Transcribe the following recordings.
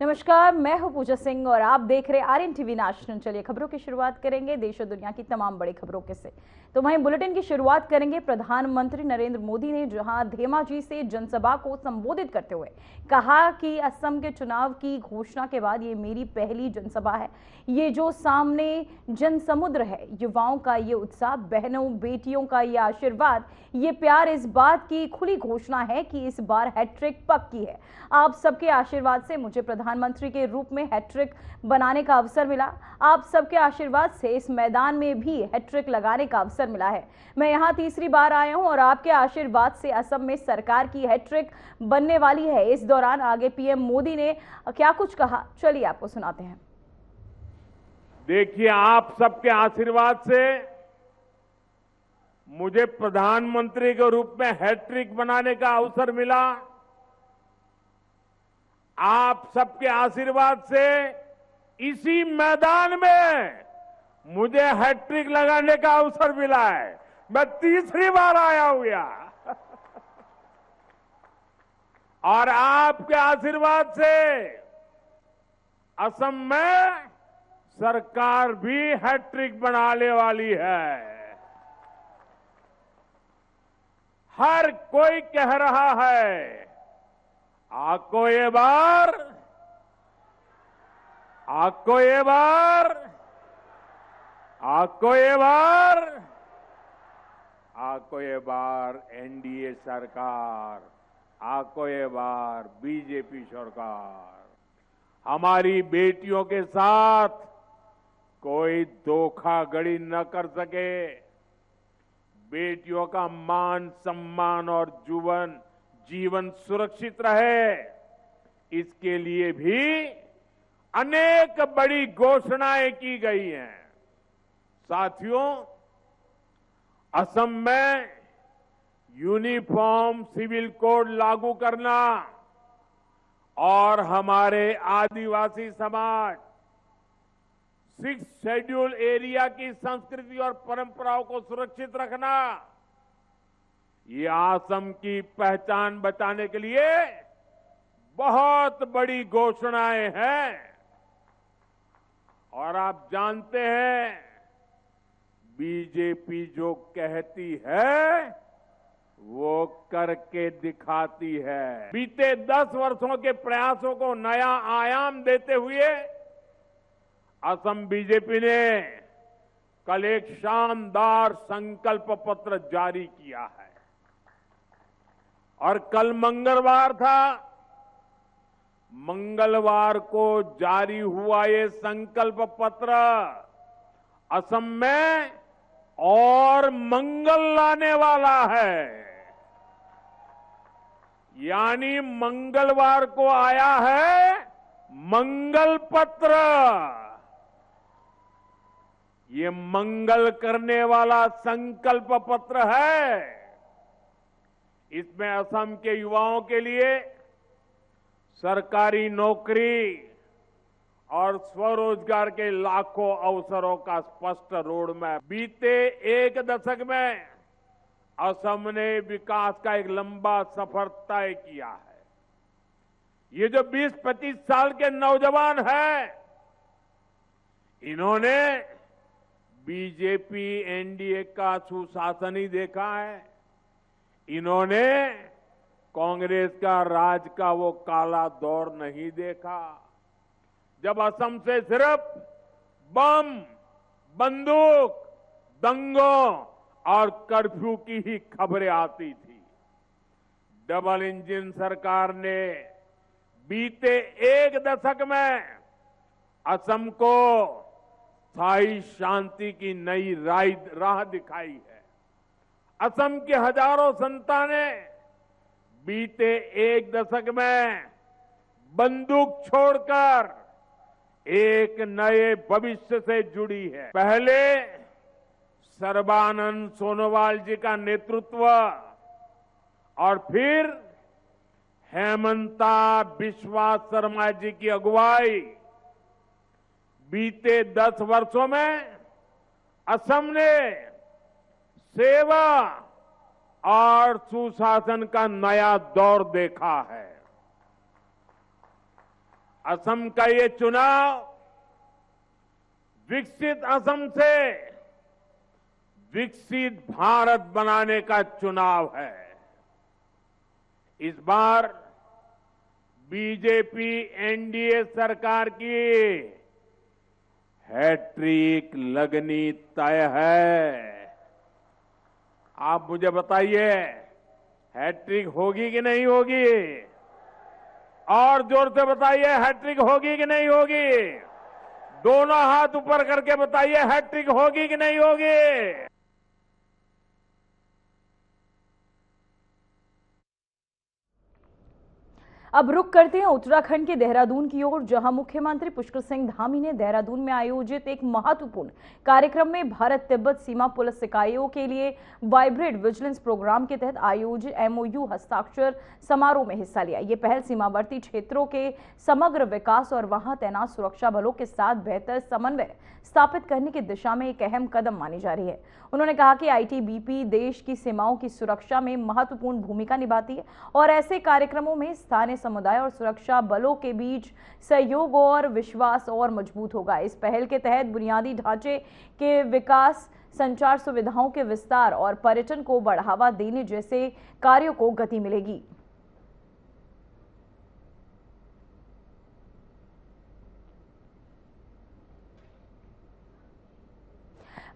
नमस्कार, मैं हूं पूजा सिंह और आप देख रहे आर्यन टीवी नेशनल। चलिए खबरों की शुरुआत करेंगे देश और दुनिया की तमाम बड़ी खबरों के से। तो वहीं बुलेटिन की शुरुआत करेंगे प्रधानमंत्री नरेंद्र मोदी ने, जहां धेमाजी से जनसभा को संबोधित करते हुए कहा कि असम के चुनाव की घोषणा के बाद ये मेरी पहली जनसभा है। ये जो सामने जनसमुद्र है, युवाओं का ये उत्साह, बहनों बेटियों का ये आशीर्वाद, ये प्यार, इस बात की खुली घोषणा है कि इस बार हैट्रिक पक्की है। आप सबके आशीर्वाद से मुझे प्रधानमंत्री के रूप में हैट्रिक बनाने का अवसर मिला। आप सबके आशीर्वाद से इस मैदान में भी हैट्रिक लगाने का अवसर मिला है। मैं यहां तीसरी बार आया हूं और आपके आशीर्वाद से असम में सरकार की हैट्रिक बनने वाली है। इस दौरान आगे पीएम मोदी ने क्या कुछ कहा, चलिए आपको सुनाते हैं। देखिए, आप सबके आशीर्वाद से मुझे प्रधानमंत्री के रूप में हैट्रिक बनाने का अवसर मिला। आप सबके आशीर्वाद से इसी मैदान में मुझे हैट्रिक लगाने का अवसर मिला है। मैं तीसरी बार आया हूं यहां और आपके आशीर्वाद से असम में सरकार भी हैट्रिक बनाने वाली है। हर कोई कह रहा है, आपको ये बार एनडीए सरकार, आपको ये बार बीजेपी सरकार। हमारी बेटियों के साथ कोई धोखाधड़ी न कर सके। बेटियों का मान सम्मान और जीवन सुरक्षित रहे, इसके लिए भी अनेक बड़ी घोषणाएं की गई हैं। साथियों, असम में यूनिफॉर्म सिविल कोड लागू करना और हमारे आदिवासी समाज 6 शेड्यूल एरिया की संस्कृति और परंपराओं को सुरक्षित रखना, ये असम की पहचान बचाने के लिए बहुत बड़ी घोषणाएं हैं। और आप जानते हैं, बीजेपी जो कहती है वो करके दिखाती है। बीते 10 वर्षों के प्रयासों को नया आयाम देते हुए असम बीजेपी ने कल एक शानदार संकल्प पत्र जारी किया है और कल मंगलवार था। मंगलवार को जारी हुआ ये संकल्प पत्र असम में और मंगल लाने वाला है। यानी मंगलवार को आया है मंगल पत्र। ये मंगल करने वाला संकल्प पत्र है। इसमें असम के युवाओं के लिए सरकारी नौकरी और स्वरोजगार के लाखों अवसरों का स्पष्ट रोड मैप। बीते एक दशक में असम ने विकास का एक लंबा सफर तय किया है। ये जो 20-25 साल के नौजवान हैं, इन्होंने बीजेपी एनडीए का सुशासन ही देखा है। इन्होंने कांग्रेस का राज का वो काला दौर नहीं देखा, जब असम से सिर्फ बम, बंदूक, दंगों और कर्फ्यू की ही खबरें आती थी। डबल इंजन सरकार ने बीते एक दशक में असम को स्थायी शांति की नई राह दिखाई है। असम की हजारों संतानें बीते एक दशक में बंदूक छोड़कर एक नए भविष्य से जुड़ी है। पहले सर्बानंद सोनोवाल जी का नेतृत्व और फिर हेमंता बिस्वा शर्मा जी की अगुवाई, बीते 10 वर्षों में असम ने सेवा और सुशासन का नया दौर देखा है। असम का ये चुनाव विकसित असम से विकसित भारत बनाने का चुनाव है। इस बार बीजेपी एनडीए सरकार की हैट्रिक लगनी तय है। आप मुझे बताइए, हैट्रिक होगी कि नहीं होगी? और जोर से बताइए, हैट्रिक होगी कि नहीं होगी? दोनों हाथ ऊपर करके बताइए, हैट्रिक होगी कि नहीं होगी? अब रुक करते हैं उत्तराखंड के देहरादून की ओर, जहां मुख्यमंत्री पुष्कर सिंह धामी ने देहरादून में आयोजित एक महत्वपूर्ण कार्यक्रम में भारत तिब्बत सीमा पुलिस इकाइयों के लिए वाइब्रेंट विजिलेंस प्रोग्राम के तहत आयोजित एमओयू हस्ताक्षर समारोह में हिस्सा लिया। ये पहल सीमावर्ती क्षेत्रों के समग्र विकास और वहां तैनात सुरक्षा बलों के साथ बेहतर समन्वय स्थापित करने की दिशा में एक अहम कदम मानी जा रही है। उन्होंने कहा कि आईटीबीपी देश की सीमाओं की सुरक्षा में महत्वपूर्ण भूमिका निभाती है और ऐसे कार्यक्रमों में स्थानीय समुदाय और सुरक्षा बलों के बीच सहयोग और विश्वास और मजबूत होगा। इस पहल के तहत बुनियादी ढांचे के विकास, संचार सुविधाओं के विस्तार और पर्यटन को बढ़ावा देने जैसे कार्यों को गति मिलेगी।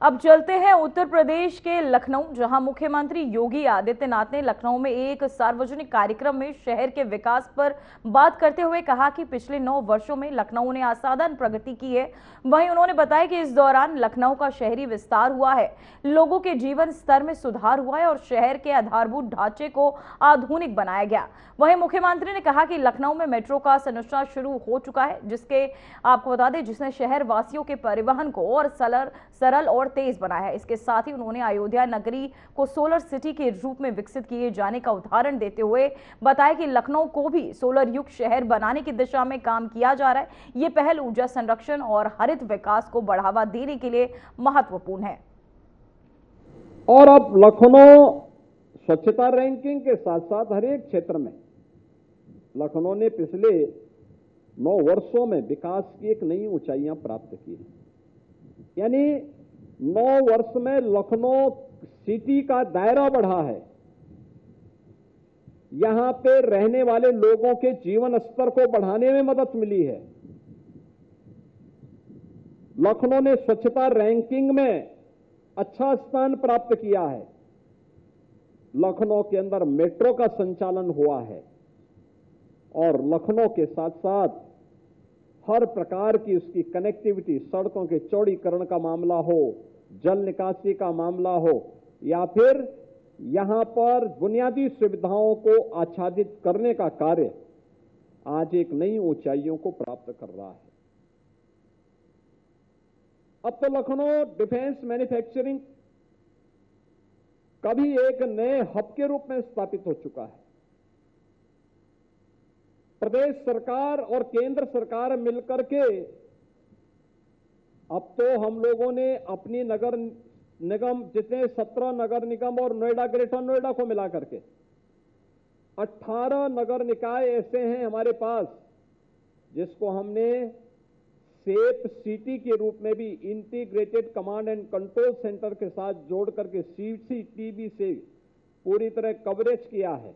अब चलते हैं उत्तर प्रदेश के लखनऊ, जहां मुख्यमंत्री योगी आदित्यनाथ ने लखनऊ में एक सार्वजनिक कार्यक्रम में शहर के विकास पर बात करते हुए कहा कि पिछले 9 वर्षों में लखनऊ ने असाधारण प्रगति की है। वहीं उन्होंने बताया कि इस दौरान लखनऊ का शहरी विस्तार हुआ है, लोगों के जीवन स्तर में सुधार हुआ है और शहर के आधारभूत ढांचे को आधुनिक बनाया गया। वहीं मुख्यमंत्री ने कहा कि लखनऊ में मेट्रो का संचालन शुरू हो चुका है, जिसके आपको बता दें जिसने शहर वासियों के परिवहन को और सरल और तेज बनाया है। इसके साथ ही उन्होंने अयोध्या नगरी को सोलर सिटी के रूप में विकसित किए जाने का उदाहरण देते हुए बताया कि लखनऊ को भी सोलर युक्त शहर बनाने की दिशा में काम किया जा रहा है। ये पहल ऊर्जा संरक्षण और हरित विकास को बढ़ावा देने के लिए महत्वपूर्ण है। और अब लखनऊ स्वच्छता रैंकिंग के साथ साथ हर एक क्षेत्र में लखनऊ ने पिछले 9 वर्षों में विकास की एक नई ऊंचाइयां प्राप्त की है। यानी 9 वर्ष में लखनऊ सिटी का दायरा बढ़ा है। यहां पे रहने वाले लोगों के जीवन स्तर को बढ़ाने में मदद मिली है। लखनऊ ने स्वच्छता रैंकिंग में अच्छा स्थान प्राप्त किया है। लखनऊ के अंदर मेट्रो का संचालन हुआ है और लखनऊ के साथ साथ हर प्रकार की उसकी कनेक्टिविटी, सड़कों के चौड़ीकरण का मामला हो, जल निकासी का मामला हो या फिर यहां पर बुनियादी सुविधाओं को आच्छादित करने का कार्य आज एक नई ऊंचाइयों को प्राप्त कर रहा है। अब तो लखनऊ डिफेंस मैन्युफैक्चरिंग का भी एक नए हब के रूप में स्थापित हो चुका है। प्रदेश सरकार और केंद्र सरकार मिलकर के अब तो हम लोगों ने अपनी नगर निगम, जितने 17 नगर निगम और नोएडा, ग्रेटर नोएडा को मिलाकर के 18 नगर निकाय ऐसे हैं हमारे पास जिसको हमने सेफ सिटी के रूप में भी integrated command and control centre के साथ जोड़ करके सीसीटीवी से पूरी तरह कवरेज किया है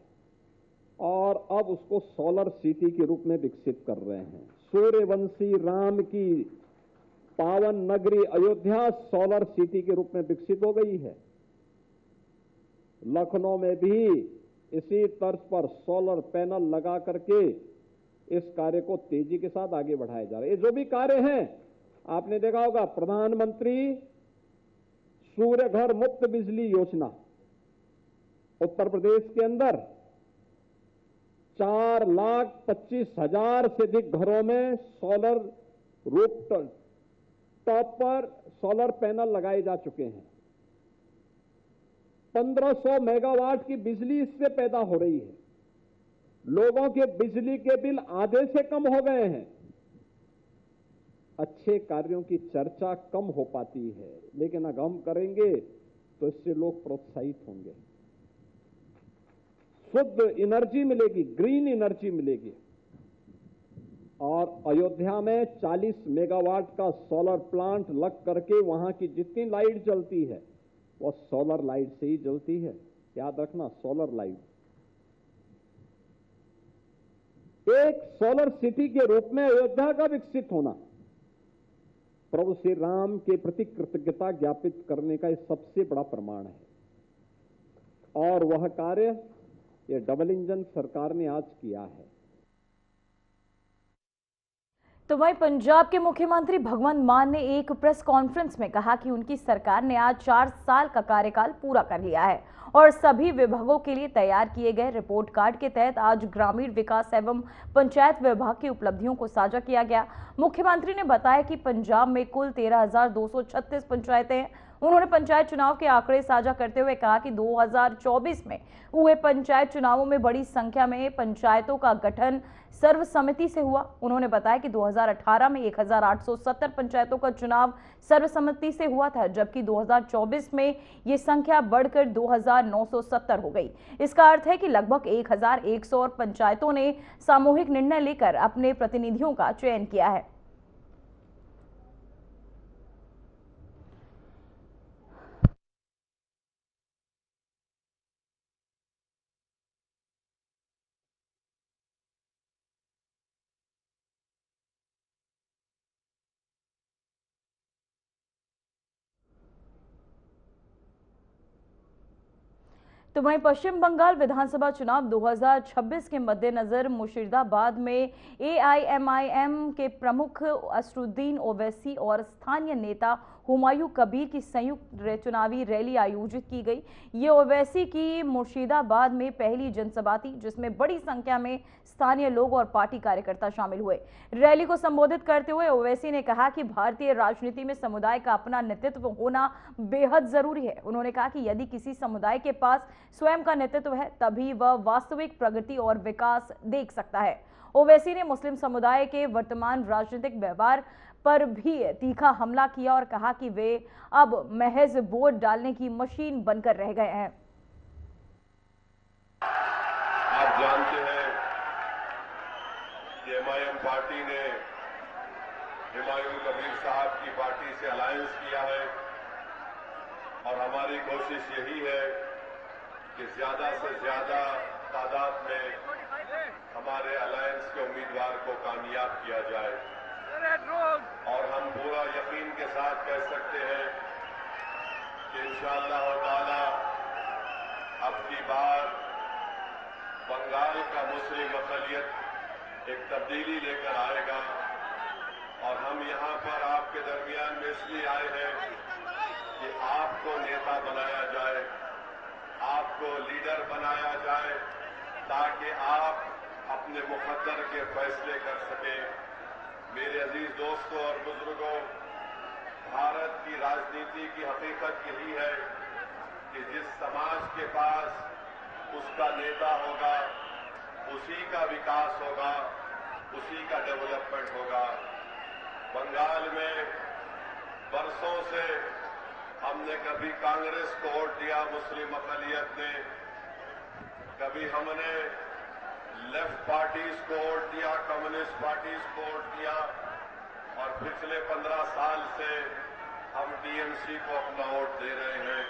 और अब उसको सोलर सिटी के रूप में विकसित कर रहे हैं। सूर्यवंशी राम की पावन नगरी अयोध्या सोलर सिटी के रूप में विकसित हो गई है। लखनऊ में भी इसी तर्ज पर सोलर पैनल लगा करके इस कार्य को तेजी के साथ आगे बढ़ाया जा रहा है। ये जो भी कार्य हैं, आपने देखा होगा प्रधानमंत्री सूर्य घर मुफ्त बिजली योजना, उत्तर प्रदेश के अंदर 4,25,000 से अधिक घरों में सोलर रूफटॉप पर सोलर पैनल लगाए जा चुके हैं। 1500 मेगावाट की बिजली इससे पैदा हो रही है। लोगों के बिजली के बिल आधे से कम हो गए हैं। अच्छे कार्यों की चर्चा कम हो पाती है, लेकिन अगर हम करेंगे तो इससे लोग प्रोत्साहित होंगे। शुद्ध एनर्जी मिलेगी, ग्रीन एनर्जी मिलेगी और अयोध्या में 40 मेगावाट का सोलर प्लांट लग करके वहां की जितनी लाइट जलती है वो सोलर लाइट से ही जलती है। याद रखना, सोलर लाइट। एक सोलर सिटी के रूप में अयोध्या का विकसित होना प्रभु श्री राम के प्रति कृतज्ञता ज्ञापित करने का सबसे बड़ा प्रमाण है और वह कार्य ये डबल इंजन सरकार ने आज किया है। तो वहीं पंजाब के मुख्यमंत्री भगवंत मान ने एक प्रेस कॉन्फ्रेंस में कहा कि उनकी सरकार ने आज 4 साल का कार्यकाल पूरा कर लिया है और सभी विभागों के लिए तैयार किए गए रिपोर्ट कार्ड के तहत आज ग्रामीण विकास एवं पंचायत विभाग की उपलब्धियों को साझा किया गया। मुख्यमंत्री ने बताया कि पंजाब में कुल 13,236 पंचायतें हैं। उन्होंने पंचायत चुनाव के आंकड़े साझा करते हुए कहा कि 2024 में हुए पंचायत चुनावों में बड़ी संख्या में पंचायतों का गठन सर्वसम्मति से हुआ। उन्होंने बताया कि 2018 में 1870 पंचायतों का चुनाव सर्वसम्मति से हुआ था, जबकि 2024 में ये संख्या बढ़कर 2970 हो गई। इसका अर्थ है कि लगभग 1100 पंचायतों ने सामूहिक निर्णय लेकर अपने प्रतिनिधियों का चयन किया है। तो वहीं पश्चिम बंगाल विधानसभा चुनाव 2026 के मद्देनजर मुर्शिदाबाद में एआईएमआईएम के प्रमुख असदुद्दीन ओवैसी और स्थानीय नेता हुमायूं कबीर की संयुक्त चुनावी रैली आयोजित की गई। ये ओवैसी की मुर्शिदाबाद में पहली जनसभा थी, जिसमें बड़ी संख्या में स्थानीय लोग और पार्टी कार्यकर्ता शामिल हुए। रैली को संबोधित करते हुए ओवैसी ने कहा कि भारतीय राजनीति में समुदाय का अपना नेतृत्व होना बेहद जरूरी है। उन्होंने कहा कि यदि किसी समुदाय के पास स्वयं का नेतृत्व है तभी वह वास्तविक प्रगति और विकास देख सकता है। ओवैसी ने मुस्लिम समुदाय के वर्तमान राजनीतिक व्यवहार पर भी तीखा हमला किया और कहा कि वे अब महज वोट डालने की मशीन बनकर रह गए हैं। आप जानते हैं कि एमआईएम पार्टी ने हुमायूं कबीर साहब की पार्टी से अलायंस किया है और हमारी कोशिश यही है कि ज्यादा से ज्यादा तादाद में हमारे अलायंस के उम्मीदवार को कामयाब किया जाए और हम पूरा यकीन के साथ कह सकते हैं कि इंशाअल्लाह ताला अब की बार बंगाल का मुस्लिम अक़लियत एक तब्दीली लेकर आएगा और हम यहां पर आपके दरमियान में इसलिए आए हैं कि आपको नेता बनाया जाए, आपको लीडर बनाया जाए ताकि आप अपने मुकद्दर के फैसले कर सकें। मेरे अजीज दोस्तों और बुजुर्गों, भारत की राजनीति की हकीकत यही है कि जिस समाज के पास उसका नेता होगा उसी का विकास होगा, उसी का डेवलपमेंट होगा। बंगाल में बरसों से हमने कभी कांग्रेस को वोट दिया मुस्लिम अक़लियत ने, कभी हमने लेफ्ट पार्टीज को वोट दिया, कम्युनिस्ट पार्टीज को वोट दिया और पिछले 15 साल से हम टीएमसी को अपना वोट दे रहे हैं।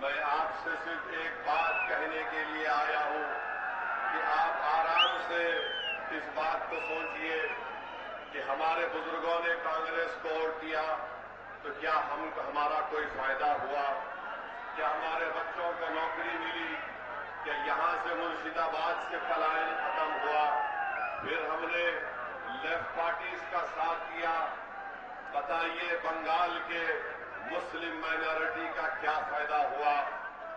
मैं आपसे सिर्फ एक बात कहने के लिए आया हूं कि आप आराम से इस बात को सोचिए कि हमारे बुजुर्गों ने कांग्रेस को वोट दिया तो क्या हमारा कोई फायदा हुआ? क्या हमारे बच्चों को नौकरी मिली? क्या यहां से मुर्शिदाबाद से पलायन खत्म हुआ? फिर हमने लेफ्ट पार्टीज का साथ दिया। बताइए बंगाल के मुस्लिम माइनॉरिटी का क्या फायदा हुआ?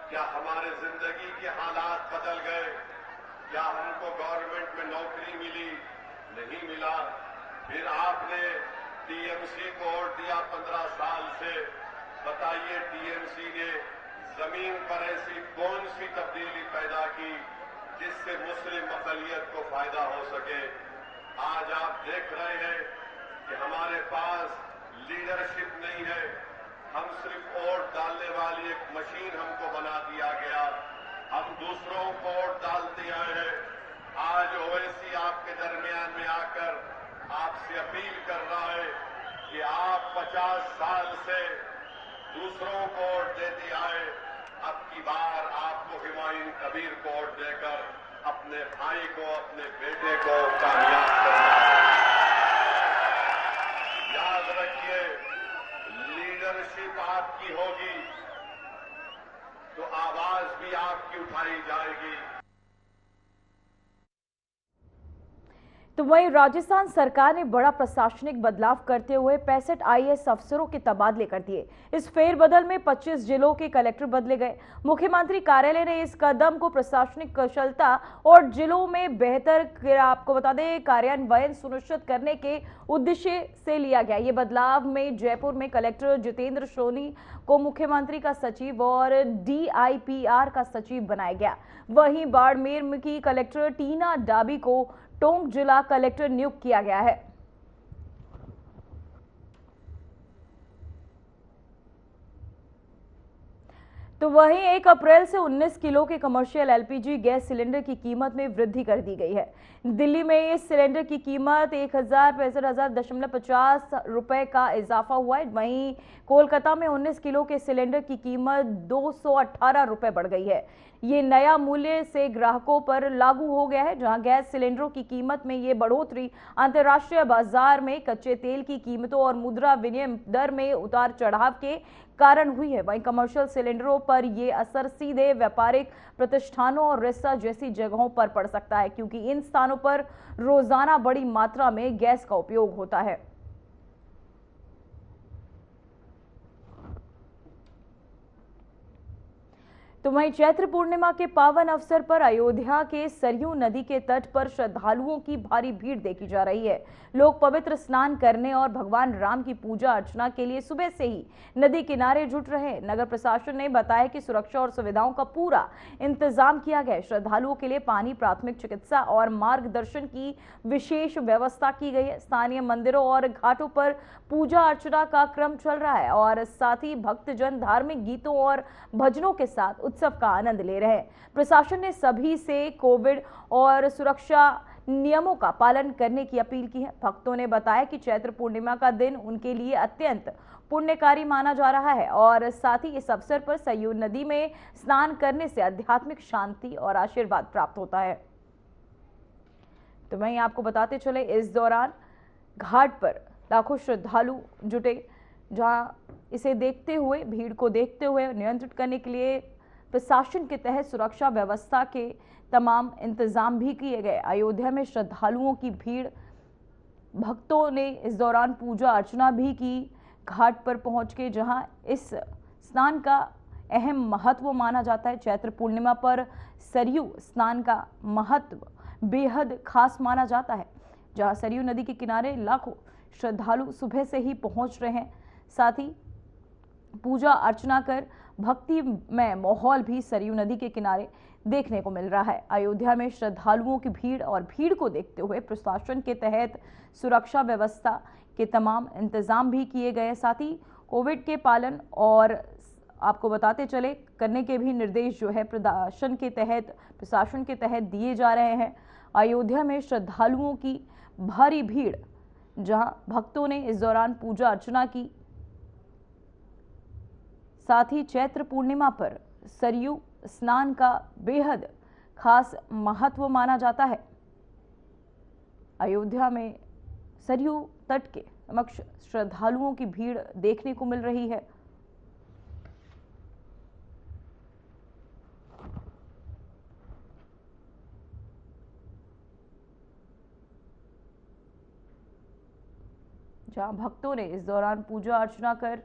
क्या हमारे जिंदगी के हालात बदल गए? क्या हमको गवर्नमेंट में नौकरी मिली? नहीं मिला। फिर आपने टीएमसी को वोट दिया 15 साल से। बताइए टीएमसी ने जमीन पर ऐसी कौन सी तब्दीली पैदा की जिससे मुस्लिम अक़लियत को फायदा हो सके? आज आप देख रहे हैं कि हमारे पास लीडरशिप नहीं है। हम सिर्फ वोट डालने वाली एक मशीन हमको बना दिया गया। हम दूसरों को वोट डालते आए हैं, आज ओवैसी आपके दरमियान में आकर आपसे अपील कर रहा है कि आप 50 साल से दूसरों को वोट देते आए, अब की बार आपको हुमायूं कबीर को वोट देकर अपने भाई को, अपने बेटे को कामयाब करना है। याद रखिए, लीडरशिप आपकी होगी तो आवाज भी आपकी उठाई जाएगी। तो वहीं राजस्थान सरकार ने बड़ा प्रशासनिक बदलाव करते हुए 65 आईएएस अफसरों के तबादले कर दिए। इस फेरबदल में 25 जिलों के कलेक्टर बदले गए। मुख्यमंत्री कार्यालय ने इस कदम को प्रशासनिक कुशलता और जिलों में बेहतर आपको बता दें कार्यान्वयन सुनिश्चित करने के उद्देश्य से लिया गया। ये बदलाव में जयपुर में कलेक्टर जितेंद्र सोनी को मुख्यमंत्री का सचिव और डीआईपीआर का सचिव बनाया गया। वहीं बाड़मेर की कलेक्टर टीना डाबी को टोंक जिला कलेक्टर नियुक्त किया गया है। तो वहीं 1 अप्रैल से 19 किलो के कमर्शियल एलपीजी गैस सिलेंडर की कीमत में वृद्धि कर दी गई है। दिल्ली में इस सिलेंडर की कीमत 1,65,50 रुपए का इजाफा हुआ है। वहीं कोलकाता में 19 किलो के सिलेंडर की कीमत 218 रुपए बढ़ गई है। ये नया मूल्य से ग्राहकों पर लागू हो गया है, जहां गैस सिलेंडरों की कीमत में ये बढ़ोतरी अंतर्राष्ट्रीय बाजार में कच्चे तेल की कीमतों और मुद्रा विनिमय दर में उतार चढ़ाव के कारण हुई है। वहीं कमर्शियल सिलेंडरों पर यह असर सीधे व्यापारिक प्रतिष्ठानों और रेस्टोरेंट जैसी जगहों पर पड़ सकता है, क्योंकि इन स्थानों पर रोजाना बड़ी मात्रा में गैस का उपयोग होता है। तो वहीं चैत्र पूर्णिमा के पावन अवसर पर अयोध्या के सरयू नदी के तट पर श्रद्धालुओं की भारी भीड़ देखी जा रही है। लोग पवित्र स्नान करने और भगवान राम की पूजा अर्चना के लिए सुबह से ही नदी किनारे जुट रहे। नगर प्रशासन ने बताया कि सुरक्षा और सुविधाओं का पूरा इंतजाम किया गया है। श्रद्धालुओं के लिए पानी, प्राथमिक चिकित्सा और मार्गदर्शन की विशेष व्यवस्था की गई है। स्थानीय मंदिरों और घाटों पर पूजा अर्चना का क्रम चल रहा है और साथ ही भक्तजन धार्मिक गीतों और भजनों के साथ उत्सव का आनंद ले रहे हैं। प्रशासन ने सभी से कोविड और सुरक्षा नियमों का पालन करने की अपील की है। भक्तों ने बताया कि चैत्र पूर्णिमा का दिन उनके लिए अत्यंत पुण्यकारी माना जा रहा है और साथ ही इस अवसर पर सरयू नदी में स्नान करने से आध्यात्मिक शांति और आशीर्वाद प्राप्त होता है। तो वहीं आपको बताते चले, इस दौरान घाट पर लाखों श्रद्धालु जुटे, जहां इसे देखते हुए, भीड़ को देखते हुए नियंत्रित करने के लिए प्रशासन के तहत सुरक्षा व्यवस्था के तमाम इंतजाम भी किए गए। अयोध्या में श्रद्धालुओं की भीड़, भक्तों ने इस दौरान पूजा अर्चना भी की घाट पर पहुंच के, जहां इस स्नान का अहम महत्व माना जाता है। चैत्र पूर्णिमा पर सरयू स्नान का महत्व बेहद खास माना जाता है, जहां सरयू नदी के किनारे लाखों श्रद्धालु सुबह से ही पहुंच रहे हैं। साथ ही पूजा अर्चना कर भक्ति में माहौल भी सरयू नदी के किनारे देखने को मिल रहा है। अयोध्या में श्रद्धालुओं की भीड़ और भीड़ को देखते हुए प्रशासन के तहत सुरक्षा व्यवस्था के तमाम इंतजाम भी किए गए। साथ ही कोविड के पालन और आपको बताते चले करने के भी निर्देश जो है प्रशासन के तहत दिए जा रहे हैं। अयोध्या में श्रद्धालुओं की भारी भीड़, जहां भक्तों ने इस दौरान पूजा अर्चना की। साथ ही चैत्र पूर्णिमा पर सरयू स्नान का बेहद खास महत्व माना जाता है। अयोध्या में सरयू तट के समक्ष श्रद्धालुओं की भीड़ देखने को मिल रही है। जहां भक्तों ने इस दौरान पूजा अर्चना कर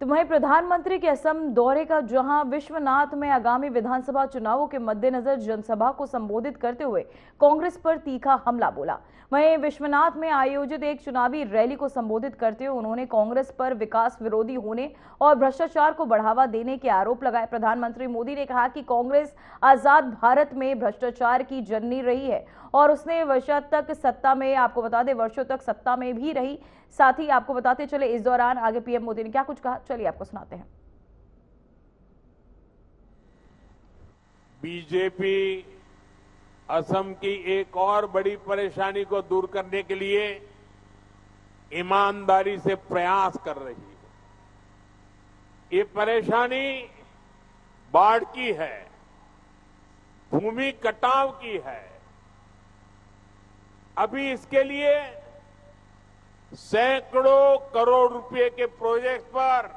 तो वहीं प्रधानमंत्री के असम दौरे का जहां विश्वनाथ में आगामी विधानसभा चुनावों के मद्देनजर जनसभा को संबोधित करते हुए कांग्रेस पर तीखा हमला बोला। वहीं विश्वनाथ में आयोजित एक चुनावी रैली को संबोधित करते हुए उन्होंने कांग्रेस पर विकास विरोधी होने और भ्रष्टाचार को बढ़ावा देने के आरोप लगाए। प्रधानमंत्री मोदी ने कहा कि कांग्रेस आजाद भारत में भ्रष्टाचार की जननी रही है और उसने वर्षों तक सत्ता में भी रही। साथ ही आपको बताते चले, इस दौरान आगे पीएम मोदी ने क्या कुछ कहा, चलिए आपको सुनाते हैं। बीजेपी असम की एक और बड़ी परेशानी को दूर करने के लिए ईमानदारी से प्रयास कर रही है। ये परेशानी बाढ़ की है, भूमि कटाव की है। अभी इसके लिए सैकड़ों करोड़ रुपए के प्रोजेक्ट पर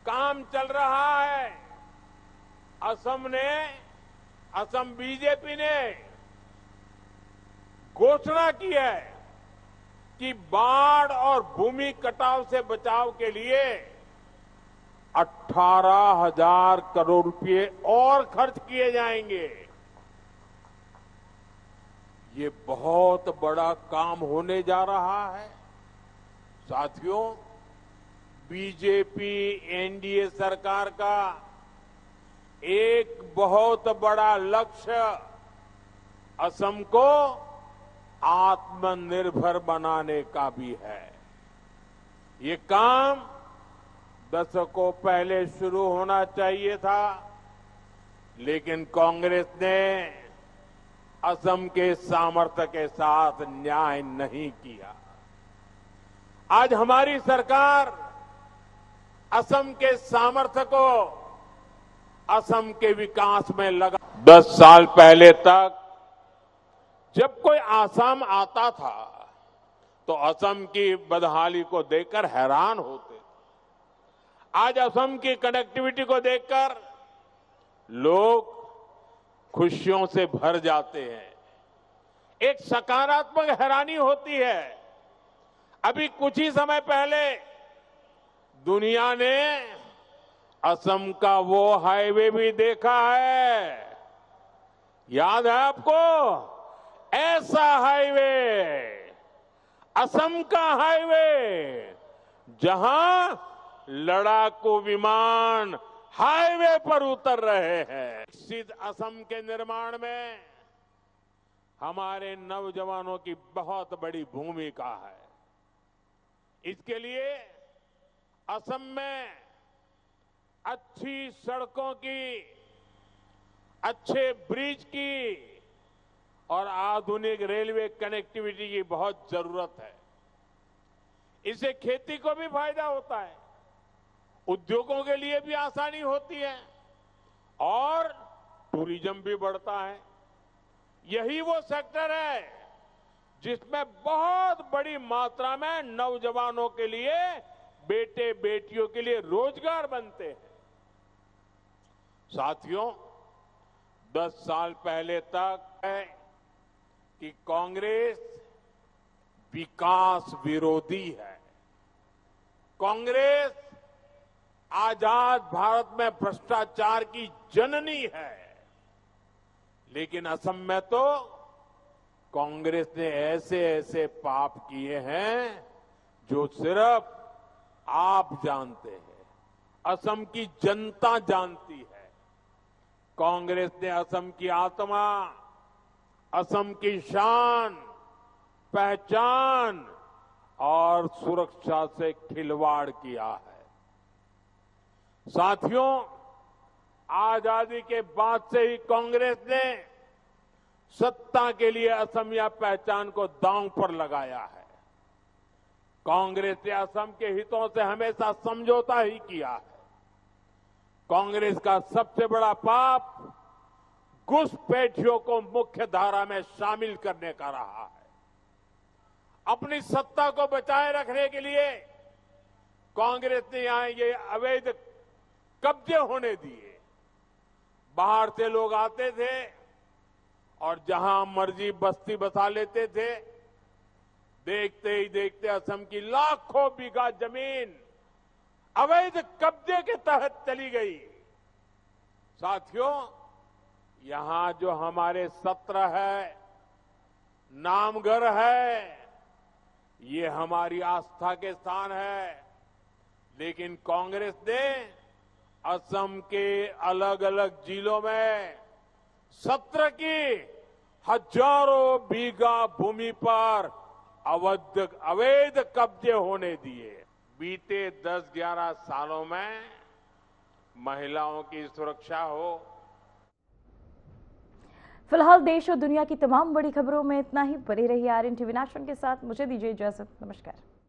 काम चल रहा है। असम बीजेपी ने घोषणा की है कि बाढ़ और भूमि कटाव से बचाव के लिए 18,000 करोड़ रुपए और खर्च किए जाएंगे। ये बहुत बड़ा काम होने जा रहा है। साथियों, बीजेपी एनडीए सरकार का एक बहुत बड़ा लक्ष्य असम को आत्मनिर्भर बनाने का भी है। ये काम दशकों पहले शुरू होना चाहिए था, लेकिन कांग्रेस ने असम के सामर्थ्य के साथ न्याय नहीं किया। आज हमारी सरकार असम के सामर्थ्य को असम के विकास में लगा। 10 साल पहले तक जब कोई आसाम आता था तो असम की बदहाली को देखकर हैरान होते थे। आज असम की कनेक्टिविटी को देखकर लोग खुशियों से भर जाते हैं। एक सकारात्मक हैरानी होती है। अभी कुछ ही समय पहले दुनिया ने असम का वो हाईवे भी देखा है। याद है आपको? ऐसा हाईवे, असम का हाईवे, जहां लड़ाकू विमान हाईवे पर उतर रहे हैं। विकसित असम के निर्माण में हमारे नौजवानों की बहुत बड़ी भूमिका है। इसके लिए असम में अच्छी सड़कों की, अच्छे ब्रिज की और आधुनिक रेलवे कनेक्टिविटी की बहुत जरूरत है। इससे खेती को भी फायदा होता है, उद्योगों के लिए भी आसानी होती है और टूरिज्म भी बढ़ता है। यही वो सेक्टर है जिसमें बहुत बड़ी मात्रा में नौजवानों के लिए, बेटे बेटियों के लिए रोजगार बनते हैं। साथियों, 10 साल पहले तक है कि कांग्रेस विकास विरोधी है। कांग्रेस आजाद भारत में भ्रष्टाचार की जननी है। लेकिन असम में तो कांग्रेस ने ऐसे ऐसे पाप किए हैं जो सिर्फ आप जानते हैं, असम की जनता जानती है। कांग्रेस ने असम की आत्मा, असम की शान, पहचान और सुरक्षा से खिलवाड़ किया है। साथियों, आजादी के बाद से ही कांग्रेस ने सत्ता के लिए असमिया पहचान को दांव पर लगाया है। कांग्रेस ने असम के हितों से हमेशा समझौता ही किया है। कांग्रेस का सबसे बड़ा पाप घुसपैठियों को मुख्य धारा में शामिल करने का रहा है। अपनी सत्ता को बचाए रखने के लिए कांग्रेस ने यहां ये अवैध कब्जे होने दिए। बाहर से लोग आते थे और जहां मर्जी बस्ती बसा लेते थे। देखते ही देखते असम की लाखों बीघा जमीन अवैध कब्जे के तहत चली गई। साथियों, यहां जो हमारे सत्र है, नामघर है, ये हमारी आस्था के स्थान है। लेकिन कांग्रेस ने असम के अलग अलग जिलों में सत्र की हजारों बीघा भूमि पर अवैध कब्जे होने दिए। बीते 10-11 सालों में महिलाओं की सुरक्षा हो, फिलहाल देश और दुनिया की तमाम बड़ी खबरों में इतना ही। बने रहिए आरएन टीवी नेशन के साथ। मुझे दीजिए इजाजत। नमस्कार।